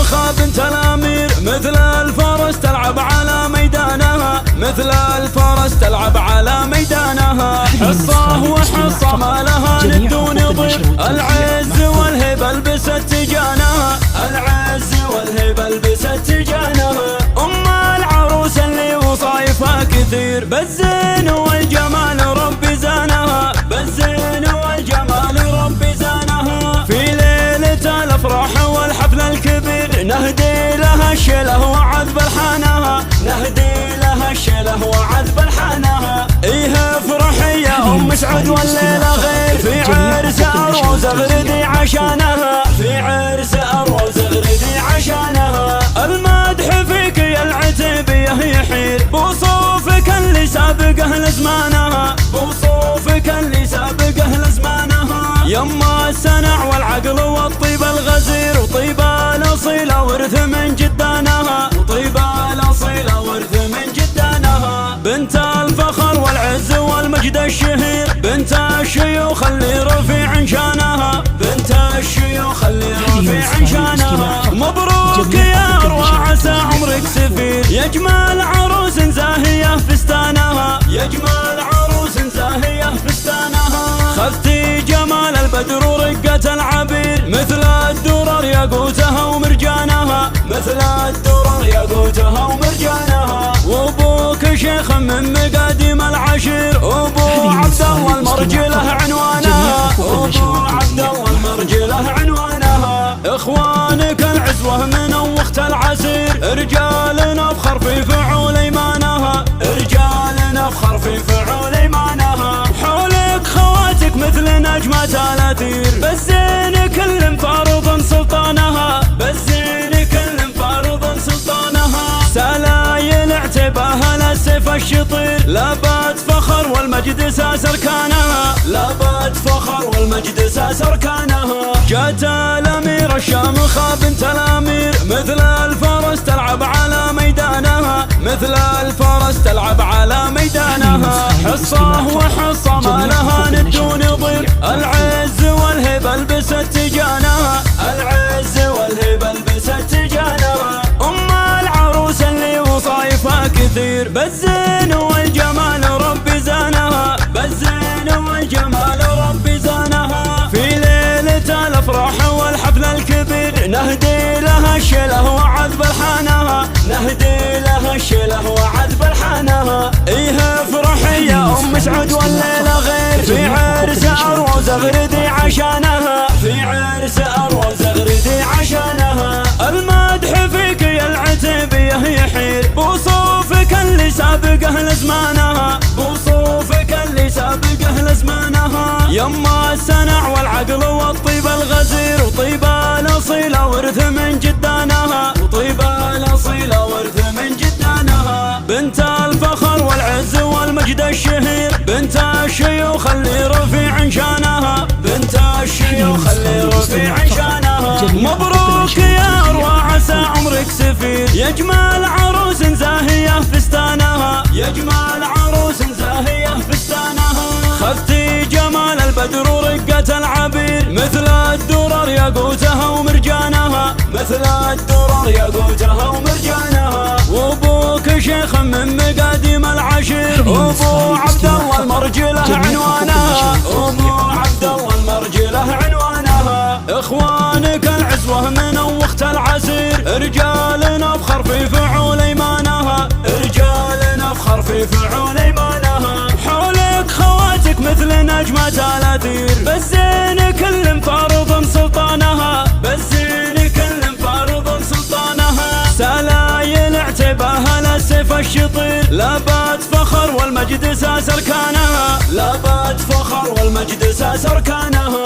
شامخة بنت الأمير، مثل الفرس تلعب على ميدانها، مثل الفرس تلعب على ميدانها. حصة وحصة ما لها ند ونظير، العز والهبة لبست تجانها، العز والهبة لبست تجانها. أم العروس اللي وصايفها كثير، بالزين والجمال ربي زانها، بالزين والجمال ربي زانها. في ليلة الأفراح والحفل الكبير، نهدي لها الشله وعذب الحانها، نهدي لها الشله وعذب الحانها. إيه افرحي يا أم سعد والليلة غير، في عرس أروز اغردي عشانها، في عرس أروز اغردي عشانها. المدح فيك يا العتيبية يحير، بوصوفك اللي سابقه لزمانها، بوصوفك اللي سابقه لزمانها. يما السنع والعقل والطيب الغزير، وطيب الأصيلة ورث من جدانها، وطيب الأصيلة ورث من جدانها. بنت الفخر والعز والمجد الشهير، بنت الشيوخ اللي رفيع شانها، بنت الشيوخ اللي رفيع شانها. مبروك يا أروى عسى عمرك سفير، يجمل عروس زاهية فستانها، يجمل عروس زاهية فستانها. خذتي جمال البدر ورقة العبير، مثل الدرر ياقوتها ومرجانها، مثل الدرر ياقوتها ومرجانها. وابوك شيخ من مقاديم العشير، ابو عبد الله المرجله عنوانها، ابو عبد الله المرجله عنوانها. اخوانك العزوه من وقت العسير، رجال نفخر في فعول ايمانها، رجال نفخر في فعول ايمانها. حولك خواتك مثل نجمة الاثير، بالزين كل فارض سلطانها، بالزين كل فارض سلطانها. سلايل اعتباها للسيف الشطير، لابات فخر والمجد ساس اركانها، لابات فخر والمجد ساس اركانها. جات الامير الشامخة بنت الامير، مثل الفرس تلعب على ميدانها، مثل الفرس تلعب على ميدانها. حصة وحصة ما لها ند ونظير، العز والهبة لبست تجانها، العز والهبة لبست تجانها. أم العروس اللي وصايفها كثير، بالزين والجمال ربي زانها، بالزين والجمال ربي زانها. في ليلة الأفراح والحفل الكبير، نهدي لها الشله وعذب الحانها، نهدي لها الشله وعذب الحانها. إيه افرحي يا أم سعد والليلة غير، في عرس أروز اغردي عشانها، في عرس أروز اغردي عشانها. المدح فيك يا العتيبية يحير، بوصوفك اللي سابقه لزمانها، بوصوفك اللي سابقه لزمانها. يما السنع والعقل والطيب الغزير، وطيب الأصيلة ورث من جدانها، وطيب الأصيلة ورث من جدانها. بنت الفخر والعز والمجد الشهير، بنت الشيوخ اللي رفيع شانها، بنت الشيوخ اللي رفيع شانها. مبروك يا أروى عسى عمرك سفير، يجمل عروس زاهية فستانها، يجمل عروس زاهية فستانها. خذتي جمال البدر ورقة العبير، مثل الدرر ياقوتها ومرجانها، مثل الدرر ياقوتها ومرجانها. وابوك شيخ من مقاديم العشير، ابو عبد الله المرجله عنوانها، ابو عبد الله المرجله عنوانها. اخوانك العزوه من وقت العسير، رجال نفخر في فعول ايمانها، رجال نفخر في فعول ايمانها. حولك خواتك مثل نجمة الاثير، بالزين كل فارض سلطانها، بالزين كل فارض سلطانها. سلايل اعتباها للسيف الشطير، لابات فخر والمجد ساس اركانها، لابات فخر والمجد ساس اركانها.